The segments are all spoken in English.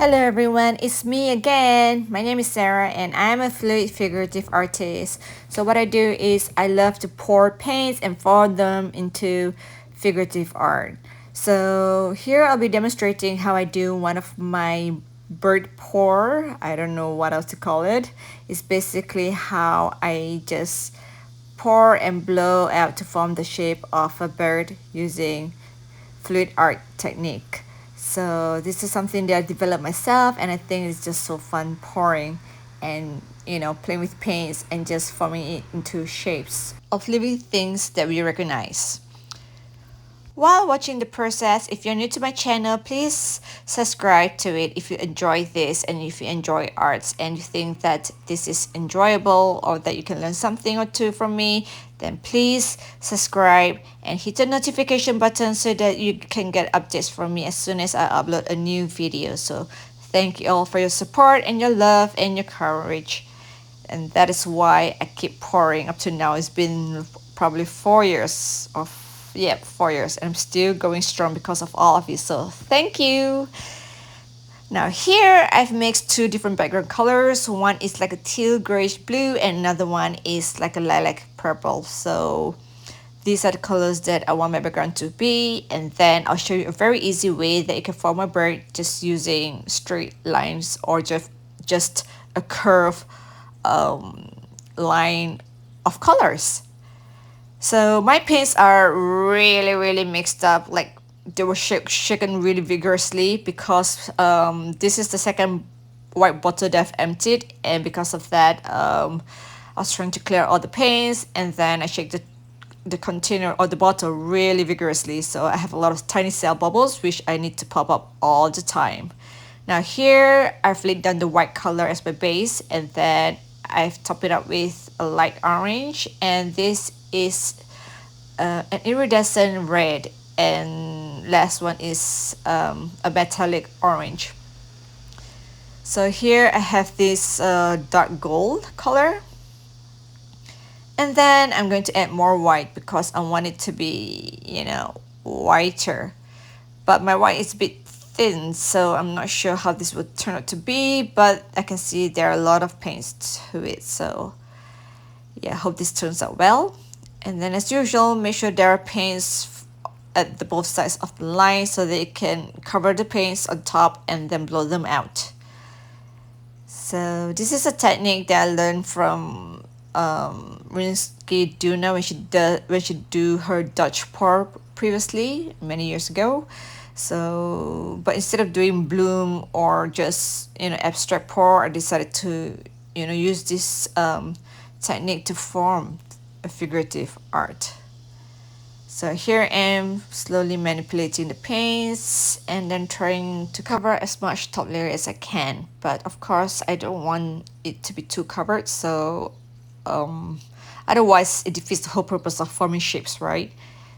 Hello everyone, it's me again. My name is Sarah and I'm a fluid figurative artist. So what I do is I love to pour paints and form them into figurative art. So here I'll be demonstrating how I do one of my bird pour. I don't know what else to call it. It's basically how I just pour and blow out to form the shape of a bird using fluid art technique. So this is something that I developed myself, and I think it's just so fun pouring and playing with paints and just forming it into shapes of living things that we recognize. While watching the process, if you're new to my channel, please subscribe to it if you enjoy this and if you enjoy arts and you think that this is enjoyable or that you can learn something or two from me, then please subscribe and hit the notification button so that you can get updates from me as soon as I upload a new video. So thank you all for your support and your love and your courage. And that is why I keep pouring up to now. It's been probably 4 years of 4 years, and I'm still going strong because of all of you. So thank you. Now here I've mixed two different background colors. One is like a teal grayish blue and another one is like a lilac purple. So these are the colors that I want my background to be, and then I'll show you a very easy way that you can form a bird just using straight lines or just a curve line of colors. So my paints are really mixed up, like they were shaken really vigorously because this is the second white bottle that I've emptied, and because of that I was trying to clear all the paints, and then I shake the container or the bottle really vigorously, so I have a lot of tiny cell bubbles which I need to pop up all the time. Now here I've laid down the white color as my base, and then I've topped it up with a light orange, and this is an iridescent red, and last one is a metallic orange. So here I have this dark gold color, and then I'm going to add more white because I want it to be whiter, but my white is a bit thin, so I'm not sure how this would turn out to be, but I can see there are a lot of paints to it. So yeah, I hope this turns out well. And then as usual, make sure there are paints at the both sides of the line so that you can cover the paints on top and then blow them out. So this is a technique that I learned from Rinsky Duna when she do her Dutch pour previously many years ago. So but instead of doing bloom or just abstract pour, I decided to use this technique to form a figurative art. So here I am slowly manipulating the paints and then trying to cover as much top layer as I can, but of course I don't want it to be too covered, so otherwise it defeats the whole purpose of forming shapes, right?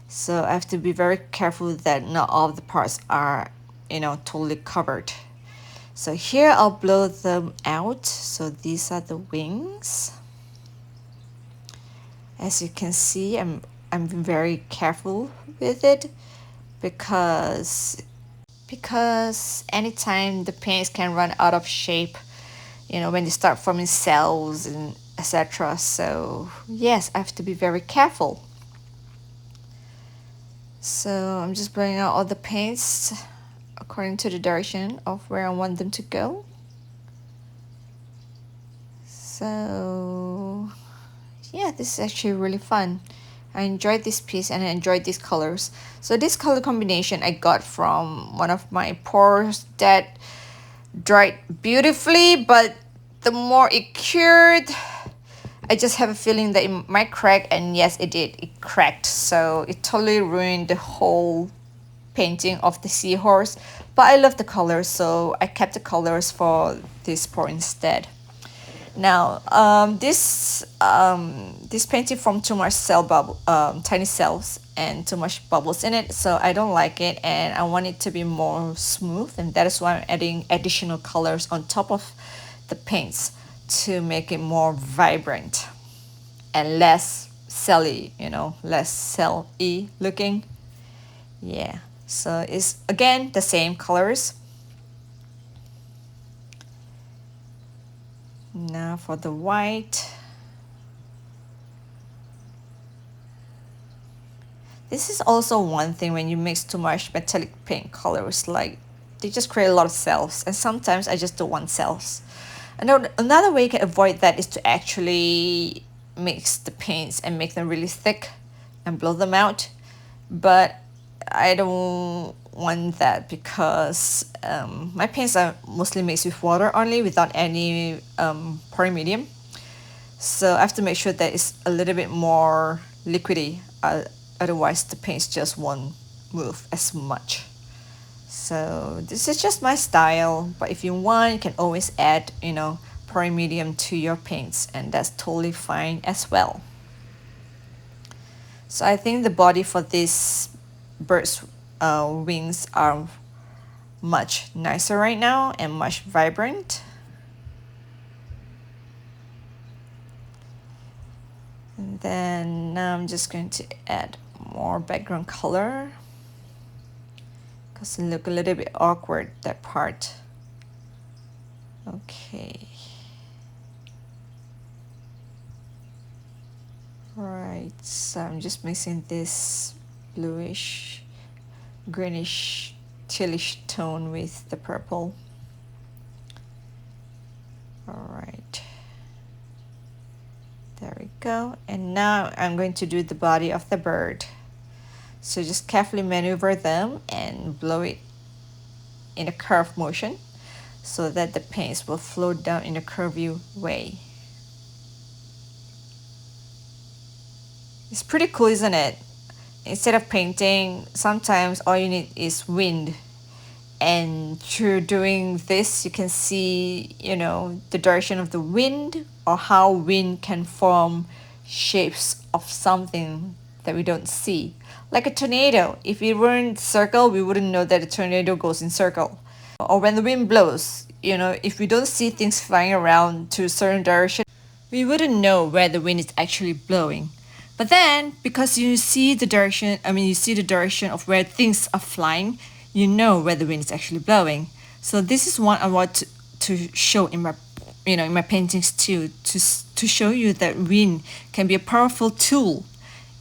So I have to be very careful that not all of the parts are totally covered. So here I'll blow them out. So these are the wings. As you can see, I'm very careful with it because anytime the paints can run out of shape, when they start forming cells and etc. So yes, I have to be very careful. So I'm just blowing out all the paints according to the direction of where I want them to go. So yeah, this is actually really fun. I enjoyed this piece and I enjoyed these colors. So this color combination I got from one of my pours that dried beautifully, but the more it cured, I just have a feeling that it might crack, and yes, it did. It cracked, so it totally ruined the whole painting of the seahorse. But I love the colors, so I kept the colors for this pour instead. Now, this painting formed too much tiny cells and too much bubbles in it, so I don't like it, and I want it to be more smooth, and that is why I'm adding additional colors on top of the paints to make it more vibrant and less celly, less cell-y looking. Yeah, so it's again the same colors. Now for the white. This is also one thing when you mix too much metallic paint colors, like they just create a lot of cells, and sometimes I just don't want cells. Another way you can avoid that is to actually mix the paints and make them really thick and blow them out. But I don't want that because my paints are mostly mixed with water only without any pouring medium. So I have to make sure that it's a little bit more liquidy. Otherwise, the paints just won't move as much. So this is just my style. But if you want, you can always add, pouring medium to your paints, and that's totally fine as well. So I think the body for this bird's wings are much nicer right now and much vibrant. And then now I'm just going to add more background color because it look a little bit awkward, that part. Okay. Right, so I'm just mixing this bluish, greenish, tealish tone with the purple. All right. There we go. And now I'm going to do the body of the bird. So just carefully maneuver them and blow it in a curved motion so that the paints will flow down in a curvy way. It's pretty cool, isn't it? Instead of painting, sometimes all you need is wind. And through doing this, you can see, the direction of the wind or how wind can form shapes of something that we don't see. Like a tornado. If it weren't circle, we wouldn't know that a tornado goes in circle. Or when the wind blows, if we don't see things flying around to a certain direction, we wouldn't know where the wind is actually blowing. But then, because you see the direction of where things are flying, you know where the wind is actually blowing. So this is what I want to show in my paintings too, to show you that wind can be a powerful tool,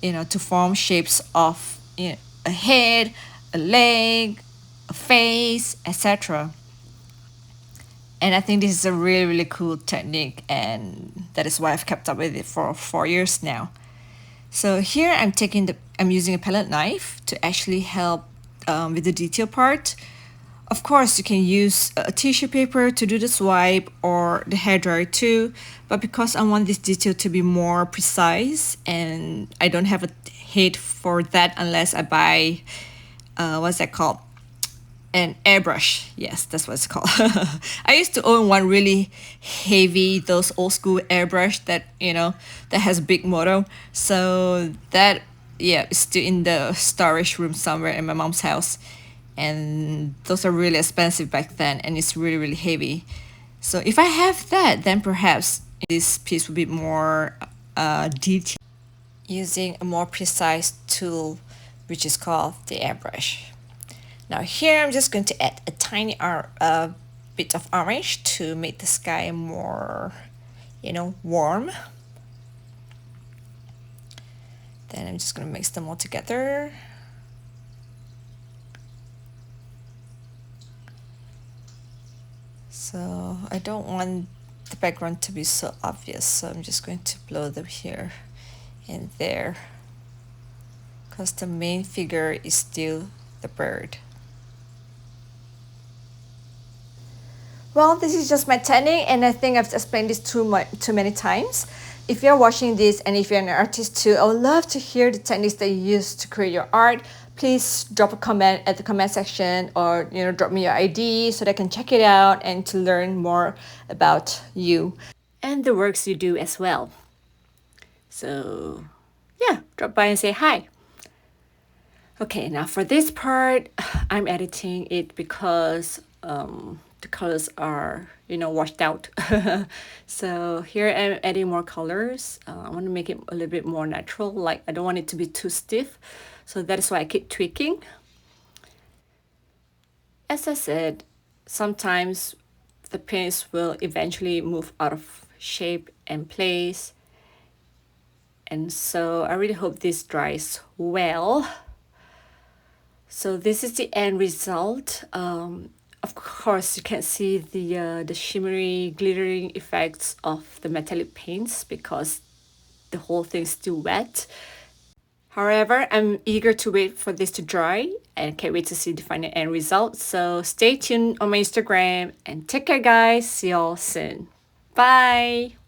to form shapes of a head, a leg, a face, etc. And I think this is a really, really cool technique, and that is why I've kept up with it for 4 years now. So here I'm using a palette knife to actually help with the detail part. Of course, you can use a tissue paper to do the swipe or the hairdryer too, but because I want this detail to be more precise and I don't have a head for that unless I buy, what's that called? An airbrush. Yes, that's what it's called. I used to own one really heavy, those old school airbrush that that has a big motor. So that is still in the storage room somewhere in my mom's house, and those are really expensive back then, and it's really, really heavy. So if I have that, then perhaps this piece will be more detailed using a more precise tool, which is called the airbrush. Now here I'm just going to add a tiny bit of orange to make the sky more, warm. Then I'm just going to mix them all together. So I don't want the background to be so obvious, so I'm just going to blow them here and there, because the main figure is still the bird. Well, this is just my technique, and I think I've explained this too many times. If you're watching this and if you're an artist too, I would love to hear the techniques that you use to create your art. Please drop a comment at the comment section, or drop me your ID so that I can check it out and to learn more about you and the works you do as well. So yeah, drop by and say hi. Okay, now for this part, I'm editing it because the colors are, washed out. So here I'm adding more colors. I want to make it a little bit more natural. Like, I don't want it to be too stiff. So that is why I keep tweaking. As I said, sometimes the paints will eventually move out of shape and place. And so I really hope this dries well. So this is the end result. Of course, you can see the shimmery, glittering effects of the metallic paints because the whole thing's still wet. However, I'm eager to wait for this to dry and can't wait to see the final end result. So stay tuned on my Instagram and take care, guys. See y'all soon. Bye.